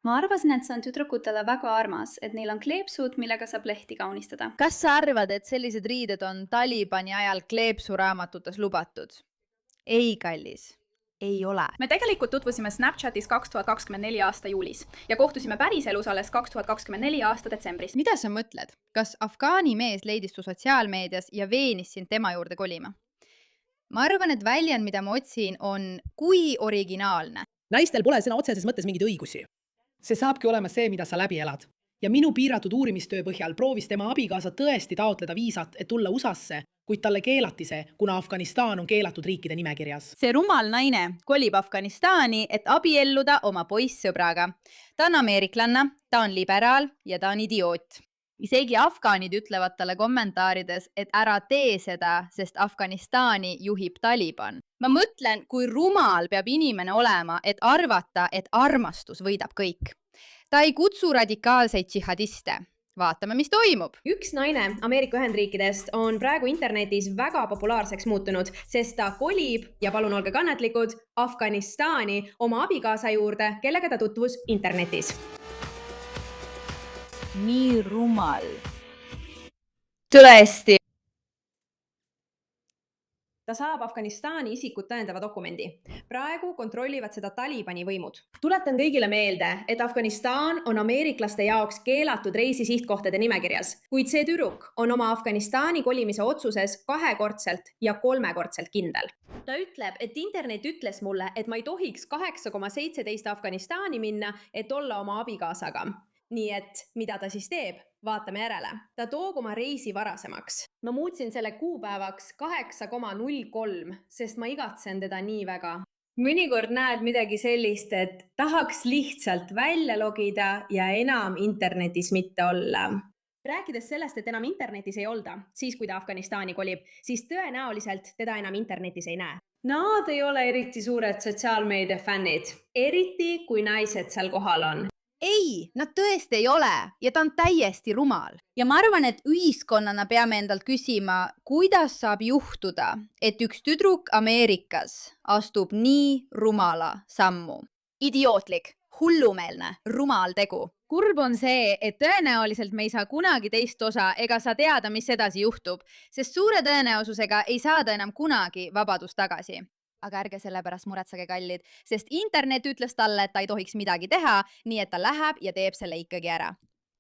ma arvasin, et see on tüdrukutele väga armas, et neil on kleepsud, millega saab lehti kaunistada. Kas sa arvad, et sellised riided on Talibani ajal kleepsuraamatutes lubatud? Ei, kallis, ei ole. Me tegelikult tutvusime Snapchatis 2024 aasta juulis ja kohtusime päriselus alles 2024 aasta detsembris. Mida sa mõtled? Kas afgaani mees leidis su sotsiaalmeedias ja veenis sind tema juurde kolima? Ma arvan, et väljend, mida ma otsin, on kui originaalne. Naistel pole sõna otseses mõttes mingeid õigusi. See saabki olema see, mida sa läbi elad. Ja minu piiratud uurimistöö põhjal proovis tema abikaasa tõesti taotleda viisat, et tulla USAsse, kuid talle keelati see, kuna Afganistan on keelatud riikide nimekirjas. See rumal naine kolib Afganistani, et abielluda oma poissõbraga. Ta on ameeriklanna, ta on liberaal ja ta on idioot. Isegi afgaanid ütlevad talle kommentaarides, et ära tee seda, sest Afganistani juhib Taliban. Ma mõtlen, kui rumal peab inimene olema, et arvata, et armastus võidab kõik. Ta ei kutsu radikaalseid džihadiste. Vaatame, mis toimub. Üks naine Ameerika Ühendriikidest on praegu internetis väga populaarseks muutunud, sest ta kolib, ja palun olge kannatlikud, Afganistani oma abikaasa juurde, kellega ta tutvus internetis. Nii rumal. Tõesti. Ta saab Afganistani isikut tõendava dokumendi. Praegu kontrollivad seda Talibani võimud. Tuletan kõigile meelde, et Afganistan on ameeriklaste jaoks keelatud reisi sihtkohtade nimekirjas, kuid see tüdruk on oma Afganistani kolimise otsuses 2-kordselt ja 3-kordselt kindel. Ta ütleb, et internet ütles mulle, et ma ei tohiks 8,17 Afganistani minna, et olla oma abikaasaga. Nii et mida ta siis teeb? Vaatame järele. Ta toog oma reisi varasemaks. Ma muutsin selle kuupäevaks 8,03, sest ma igatsen teda nii väga. Mõnikord näed midagi sellist, et tahaks lihtsalt välja logida ja enam internetis mitte olla. Rääkides sellest, et enam internetis ei olda, siis kui ta Afganistani kolib, siis tõenäoliselt teda enam internetis ei näe. Nad ei ole eriti suured sotsiaalmeedia fännid, eriti kui naised seal kohal on. Ei, nad tõesti ei ole ja ta on täiesti rumal. Ja ma arvan, et ühiskonnana peame endalt küsima, kuidas saab juhtuda, et üks tüdruk Ameerikas astub nii rumala sammu. Idiootlik, hullumeelne, rumal tegu. Kurb on see, et tõenäoliselt me ei saa kunagi teist osa ega saa teada, mis edasi juhtub, sest suure tõenäosusega ei saada enam kunagi vabadust tagasi. Aga ärge selle pärast muretsege, kallid, sest internet ütles talle, et ta ei tohiks midagi teha, nii et ta läheb ja teeb selle ikkagi ära.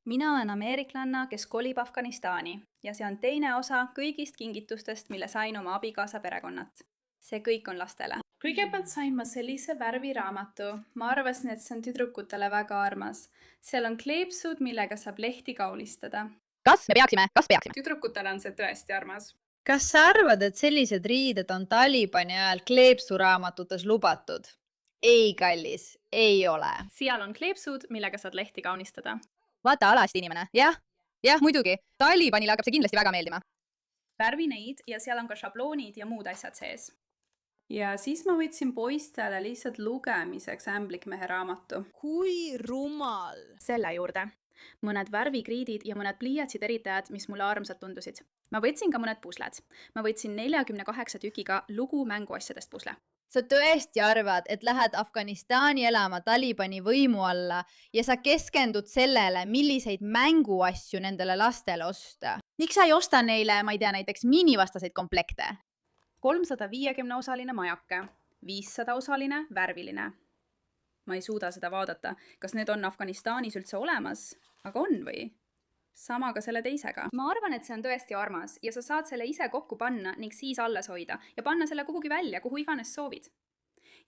Mina olen ameeriklanna, kes kolib Afganistani ja see on teine osa kõigist kingitustest, mille sain oma abikaasa perekonnat. See kõik on lastele. Kõigepealt sain ma sellise värviraamatu. Ma arvasin, et see on tüdrukutele väga armas. Seal on kleepsud, millega saab lehti kaunistada. Kas me peaksime? Tüdrukutele on see tõesti armas. Kas sa arvad, et sellised riided on Talibani ajal kleepsuraamatutes lubatud? Ei, kallis, ei ole. Seal on kleepsud, millega saad lehti kaunistada. Vaata alast inimene. Jah, muidugi. Talibanile hakkab see kindlasti väga meeldima. Värvi neid ja seal on ka šabloonid ja muud asjad sees. Ja siis ma võtsin poistele lihtsalt lugemiseks ämblikmehe raamatu. Kui rumal. Selle juurde. Mõned värvikriidid ja mõned pliiatsid eritajad, mis mulle armsad tundusid. Ma võtsin ka mõned pusled. Ma võtsin 48 tükiga lugu mänguasjadest pusle. Sa tõesti arvad, et lähed Afganistani elama Talibani võimu alla ja sa keskendud sellele, milliseid mänguasju nendele lastele osta. Miks sa ei osta neile, ma ei tea, näiteks miinivastaseid komplekte? 350-osaline majake, 500-osaline värviline. Ma ei suuda seda vaadata, kas need on Afganistanis üldse olemas, aga on või? Sama ka selle teisega. Ma arvan, et see on tõesti armas ja sa saad selle ise kokku panna ning siis alles hoida ja panna selle kuhugi välja, kuhu iganes soovid.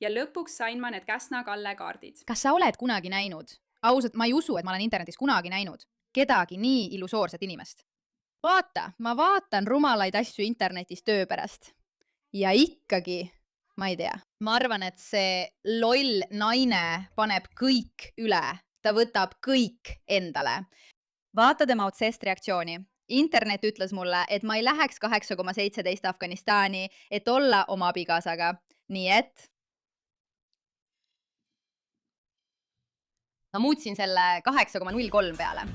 Ja lõpuks sain ma need Käsna Kalle kaardid. Kas sa oled kunagi näinud? Ausalt, ma ei usu, et ma olen internetis kunagi näinud kedagi nii illusoorset inimest. Vaata, ma vaatan rumalaid asju internetis töö pärast. Ja ikkagi, ma ei tea. Ma arvan, et see loll naine paneb kõik üle. Ta võtab kõik endale. Vaata tema otsest reaktsiooni. Internet ütles mulle, et ma ei läheks 8,17 Afganistani, et olla oma abikaasaga. Nii et ma muutsin selle 8,03 peale.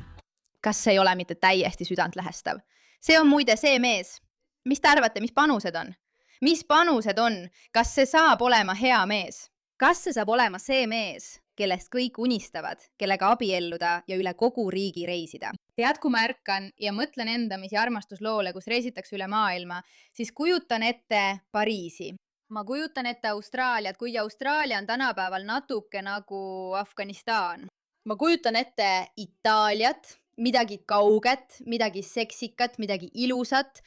Kas see ei ole mitte täiesti südantlehestav? See on muide see mees. Mis te arvate, mis panused on? Mis panused on? Kas see saab olema hea mees? Kas see saab olema see mees, kellest kõik unistavad, kellega abielluda ja üle kogu riigi reisida. Tead, kui ma ärkan ja mõtlen endamise armastusloole, kus reisitakse üle maailma, siis kujutan ette Pariisi. Ma kujutan ette Austraaliat, kuigi Austraalia on tänapäeval natuke nagu Afganistan. Ma kujutan ette Itaaliat, midagi kauget, midagi seksikat, midagi ilusat.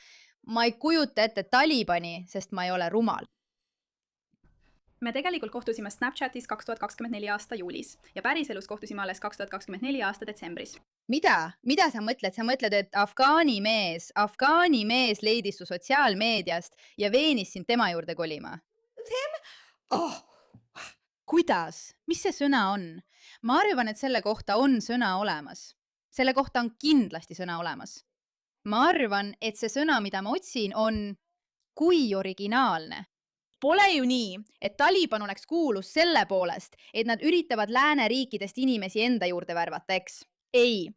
Ma ei kujuta ette Talibani, sest ma ei ole rumal. Me tegelikult kohtusime Snapchatis 2024 aasta juulis ja päriselus kohtusime alles 2024 aasta detsembris. Mida? Mida sa mõtled? Sa mõtled, et Afgaani mees leidis su sotsiaalmeediast ja veenis sind tema juurde kolima? Kuidas? Mis see sõna on? Ma arvan, et selle kohta on sõna olemas. Selle kohta on kindlasti sõna olemas. Ma arvan, et see sõna, mida ma otsin, on kui originaalne. Pole ju nii, et Taliban oleks kuulus selle poolest, et nad üritavad lääneriikidest inimesi enda juurde värvata, eks? Ei.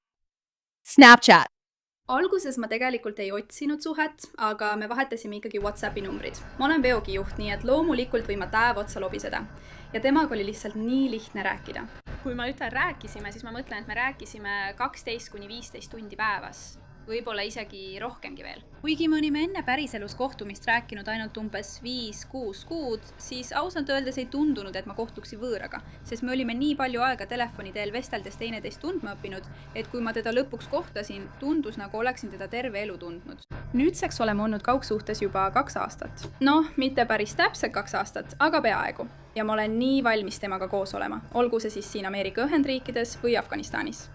Snapchat. Alguses ma tegelikult ei otsinud suhet, aga me vahetasime ikkagi WhatsAppi numbrid. Ma olen veogijuht, nii et loomulikult võin ma päev otsa lobiseda. Ja temaga oli lihtsalt nii lihtne rääkida. Kui ma ütlen rääkisime, siis ma mõtlen, et me rääkisime 12–15 tundi päevas. Võib-olla isegi rohkemgi veel. Kuigi me olime enne päriselus kohtumist rääkinud ainult umbes 5-6 kuud, siis ausalt öeldes ei tundunud, et ma kohtuksin võõraga, sest me olime nii palju aega telefoni teel vesteldes teineteist tundma õppinud, et kui ma teda lõpuks kohtasin, tundus nagu oleksin teda terve elu tundnud. Nüüdseks oleme olnud kaugsuhtes juba 2 aastat. Noh, mitte päris täpselt 2 aastat, aga peaaegu. Ja ma olen nii valmis temaga koos olema, olgu see siis siin Ameerika Ühendriikides või Afganistanis.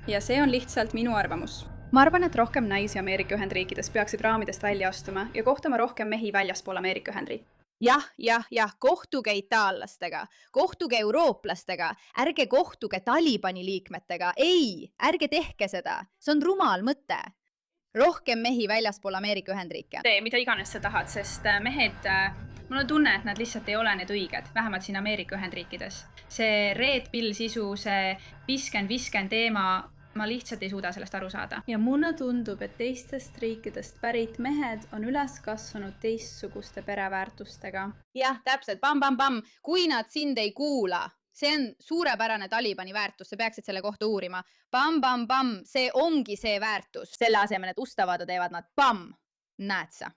Ja see on lihtsalt minu arvamus. Ma arvan, et rohkem naisi Ameerika Ühendriikides peaksid raamidest välja astuma ja kohtama rohkem mehi väljaspool Ameerika Ühendriik. Jah, kohtuge itaallastega, kohtuge eurooplastega, ärge kohtuge Talibani liikmetega. Ei, ärge tehke seda. See on rumal mõte. Rohkem mehi väljaspool Ameerika Ühendriike. Tee, mida iganes sa tahad, sest mehed, mul on tunne, et nad lihtsalt ei ole need õiged, vähemalt siin Ameerika Ühendriikides. See Red Pill sisu, see visken teema, ma lihtsalt ei suuda sellest aru saada. Ja mulle tundub, et teistest riikidest pärit mehed on üles kasvanud teistsuguste pereväärtustega. Jah, täpselt, bam. Kui nad sind ei kuula, see on suurepärane Talibani väärtus, sa peaksid selle kohta uurima. Bam, see ongi see väärtus. Selle asemel, et ustavada teevad nad bam, näed sa.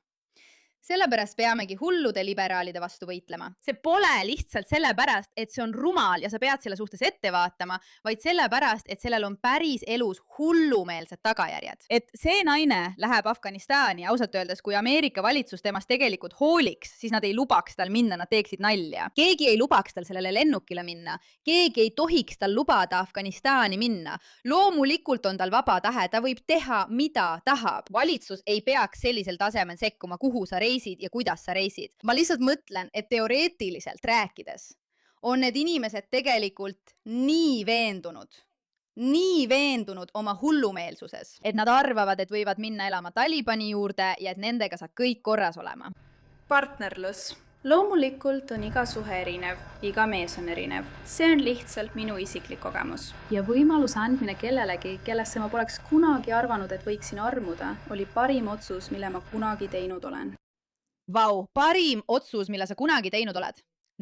Sellepärast peamegi hullude liberaalide vastu võitlema. See pole lihtsalt sellepärast, et see on rumal ja sa pead selle suhtes ette vaatama, vaid sellepärast, et sellel on päris elus hullumeelsed tagajärjed. Et see naine läheb Afganistani, ausalt öeldes, kui Ameerika valitsus temast tegelikult hooliks, siis nad ei lubaks tal minna, nad teeksid nalja. Keegi ei lubaks tal sellele lennukile minna. Keegi ei tohiks tal lubada Afganistani minna. Loomulikult on tal vaba tahe, ta võib teha, mida tahab. Valitsus ei peaks sellisel tasemel sekkuma, kuhu sa reisid ja kuidas sa reisid. Ma lihtsalt mõtlen, et teoreetiliselt rääkides on need inimesed tegelikult nii veendunud oma hullumeelsuses, et nad arvavad, et võivad minna elama Talibani juurde ja et nendega saab kõik korras olema. Partnerlus. Loomulikult on iga suhe erinev, iga mees on erinev. See on lihtsalt minu isiklik kogemus. Ja võimaluse andmine kellelegi, kellesse ma poleks kunagi arvanud, et võiksin armuda, oli parim otsus, mille ma kunagi teinud olen. Vau, parim otsus, mille sa kunagi teinud oled.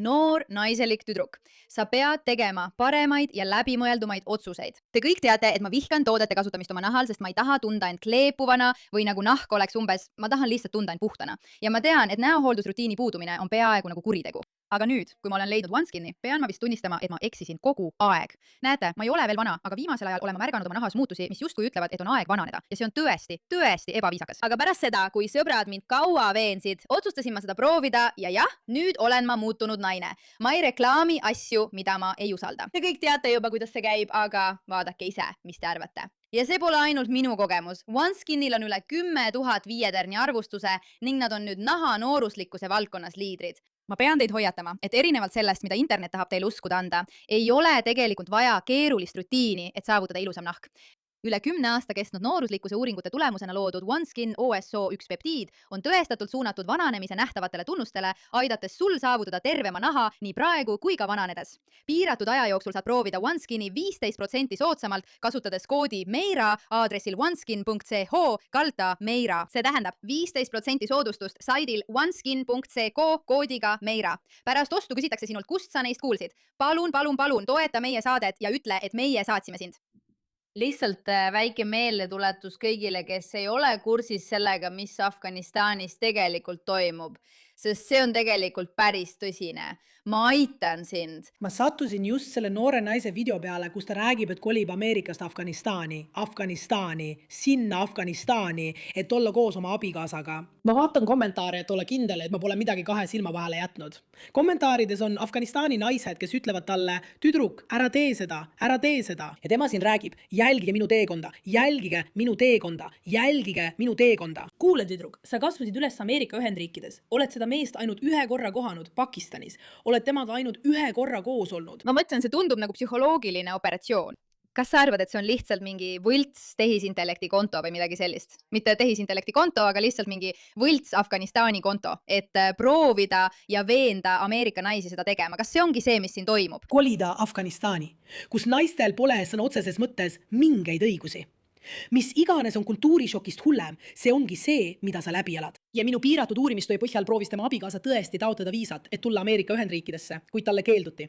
Noor, naiselik tüdruk. Sa pead tegema paremaid ja läbimõeldumaid otsuseid. Te kõik teate, et ma vihkan toodete kasutamist oma nahal, sest ma ei taha tunda end kleepuvana või nagu nahk oleks umbes, ma tahan lihtsalt tunda end puhtana. Ja ma tean, et näohooldusrutiini puudumine on peaaegu nagu kuritegu. Aga nüüd, kui ma olen leidnud OneSkini, pean ma vist tunnistama, et ma eksisin kogu aeg. Näete, ma ei ole veel vana, aga viimasel ajal olen ma märganud oma nahas muutusi, mis justkui ütlevad, et on aeg vananeda. Ja see on tõesti ebaviisakas. Aga pärast seda, kui sõbrad mind kaua veensid, otsustasin ma seda proovida ja jah, nüüd olen ma muutunud naine. Ma ei reklaami asju, mida ma ei usalda. Te kõik teate juba, kuidas see käib, aga vaadake ise, mis te arvate. Ja see pole ainult minu kogemus. OneSkinil on üle 10 000 viietärni arvustuse ning nad on nüüd naha nooruslikkuse valdkonnas liidrid. Ma pean teid hoiatama, et erinevalt sellest, mida internet tahab teile uskuda anda, ei ole tegelikult vaja keerulist rutiini, et saavutada ilusam nahk. Üle 10 aasta kestnud nooruslikkuse uuringute tulemusena loodud OneSkin OSO1 peptiid on tõestatult suunatud vananemise nähtavatele tunnustele, aidates sul saavutada tervema naha nii praegu kui ka vananedes. Piiratud aja jooksul saad proovida OneSkini 15% soodsamalt, kasutades koodi MEIRA aadressil oneskin.ch/MEIRA. See tähendab 15% soodustust saidil oneskin.ch koodiga MEIRA. Pärast ostu küsitakse sinult, kust sa neist kuulsid. Palun, toeta meie saadet ja ütle, et meie saatsime sind. Lihtsalt väike meeldetuletus kõigile, kes ei ole kursis sellega, mis Afganistanis tegelikult toimub, sest see on tegelikult päris tõsine. Ma aitan sind. Ma sattusin just selle noore naise video peale, kus ta räägib, et kolib Ameerikast Afganistani, sinna Afganistani, et olla koos oma abikaasaga. Ma vaatan kommentaare, et olla kindel, et ma pole midagi kahe silma vahele jätnud. Kommentaarides on Afganistani naised, kes ütlevad talle, tüdruk, ära tee seda. Ja tema siin räägib, jälgige minu teekonda. Kuule, tüdruk, sa kasvasid üles Ameerika Ühendriikides. Oled seda meest ainult ühe korra kohanud Pakistanis. Oled temaga ainult ühe korra koos olnud. Ma mõtlen, see tundub nagu psühholoogiline operatsioon. Kas sa arvad, et see on lihtsalt mingi võlts tehisintellekti konto või midagi sellist? Mitte tehisintellekti konto, aga lihtsalt mingi võlts Afganistani konto, et proovida ja veenda Ameerika naisi seda tegema. Kas see ongi see, mis siin toimub? Kolida Afganistani, kus naistel pole sõna otseses mõttes mingeid õigusi. Mis iganes on kultuurishokist hullem, see ongi see, mida sa läbi elad. Ja minu piiratud uurimistöö põhjal proovis tema abikaasa tõesti taotleda viisat, et tulla Ameerika Ühendriikidesse, kuid talle keelduti.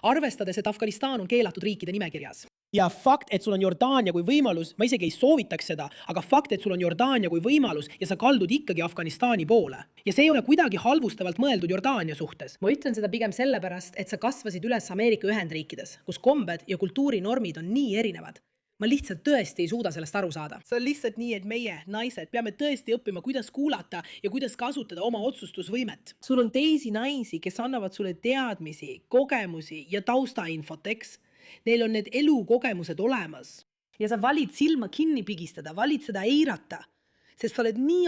Arvestades, et Afganistan on keelatud riikide nimekirjas. Ja fakt, et sul on Jordaania kui võimalus, ma isegi ei soovitaks seda, aga fakt, et sul on Jordaania kui võimalus ja sa kaldud ikkagi Afganistani poole. Ja see ei ole kuidagi halvustavalt mõeldud Jordaania suhtes. Ma ütlen seda pigem sellepärast, et sa kasvasid üles Ameerika Ühendriikides, kus kombed ja kultuurinormid on nii erinevad. Ma lihtsalt tõesti ei suuda sellest aru saada. See on lihtsalt nii, et meie, naised, peame tõesti õppima, kuidas kuulata ja kuidas kasutada oma otsustusvõimet. Sul on teisi naisi, kes annavad sulle teadmisi, kogemusi ja taustainfot, eks? Neil on need elukogemused olemas. Ja sa valid silma kinni pigistada, valid seda eirata. Sest sa oled nii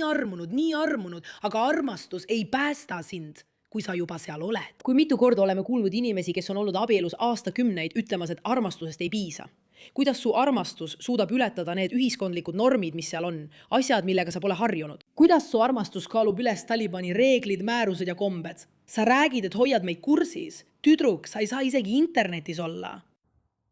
armunud, aga armastus ei päästa sind, kui sa juba seal oled. Kui mitu korda oleme kuulnud inimesi, kes on olnud abielus aastakümneid, ütlemas, et armastusest ei piisa. Kuidas su armastus suudab ületada need ühiskondlikud normid, mis seal on, asjad, millega sa pole harjunud? Kuidas su armastus kaalub üles Talibani reeglid, määrused ja kombed? Sa räägid, et hoiad meid kursis. Tüdruk, sa ei saa isegi internetis olla.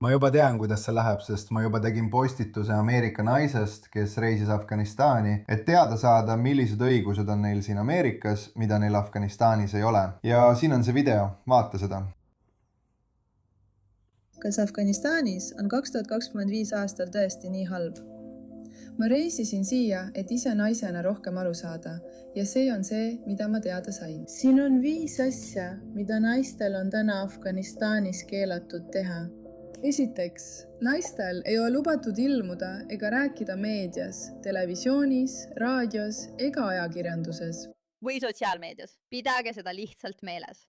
Ma juba tean, kuidas see läheb, sest ma juba tegin postituse Ameerika naisest, kes reisis Afganistani, et teada saada, millised õigused on neil siin Ameerikas, mida neil Afganistanis ei ole. Ja siin on see video, vaata seda. Kas Afganistanis on 2025 aastal tõesti nii halb? Ma reisisin siia, et ise naisena rohkem aru saada ja see on see, mida ma teada sain. Siin on 5 asja, mida naistel on täna Afganistanis keelatud teha. Esiteks, naistel ei ole lubatud ilmuda ega rääkida meedias, televisioonis, raadios ega ajakirjanduses. Või sotsiaalmeedias. Pidage seda lihtsalt meeles.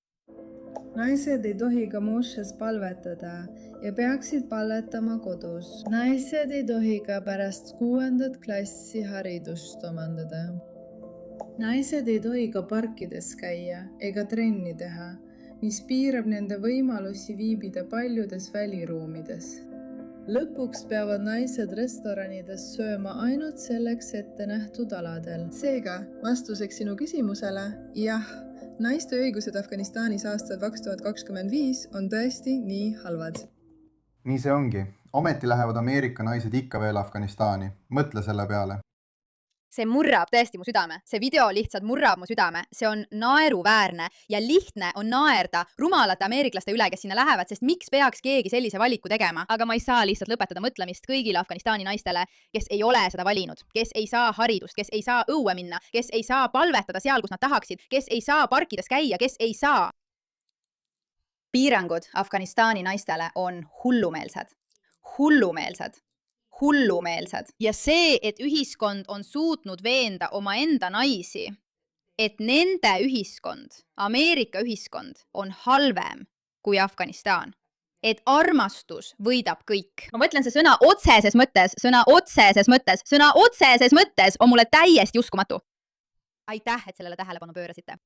Naised ei tohi ka mošes palvetada ja peaksid palvetama kodus. Naised ei tohi ka pärast 6. klassi haridust omandada. Naised ei tohi ka parkides käia ega trenni teha, mis piirab nende võimalusi viibida paljudes väliruumides. Lõpuks peavad naised restoranides sööma ainult selleks ette nähtud aladel. Seega, vastuseks sinu küsimusele, jah, naiste õigused Afganistanis aastal 2025 on tõesti nii halvad. Nii see ongi. Ometi lähevad Ameerika naised ikka veel Afganistani. Mõtle selle peale. See murrab tõesti mu südame. See video lihtsalt murrab mu südame. See on naeruväärne ja lihtne on naerda rumalate ameeriklaste üle, kes sinna lähevad, sest miks peaks keegi sellise valiku tegema? Aga ma ei saa lihtsalt lõpetada mõtlemist kõigile Afganistani naistele, kes ei ole seda valinud, kes ei saa haridust, kes ei saa õue minna, kes ei saa palvetada seal, kus nad tahaksid, kes ei saa parkides käia, kes ei saa. Piirangud Afganistani naistele on hullumeelsed. Ja see, et ühiskond on suutnud veenda omaenda naisi, et nende ühiskond, Ameerika ühiskond, on halvem kui Afganistan. Et armastus võidab kõik. Ma mõtlen, see sõna otseses mõttes on mulle täiesti uskumatu. Aitäh, et sellele tähelepanu pöörasite.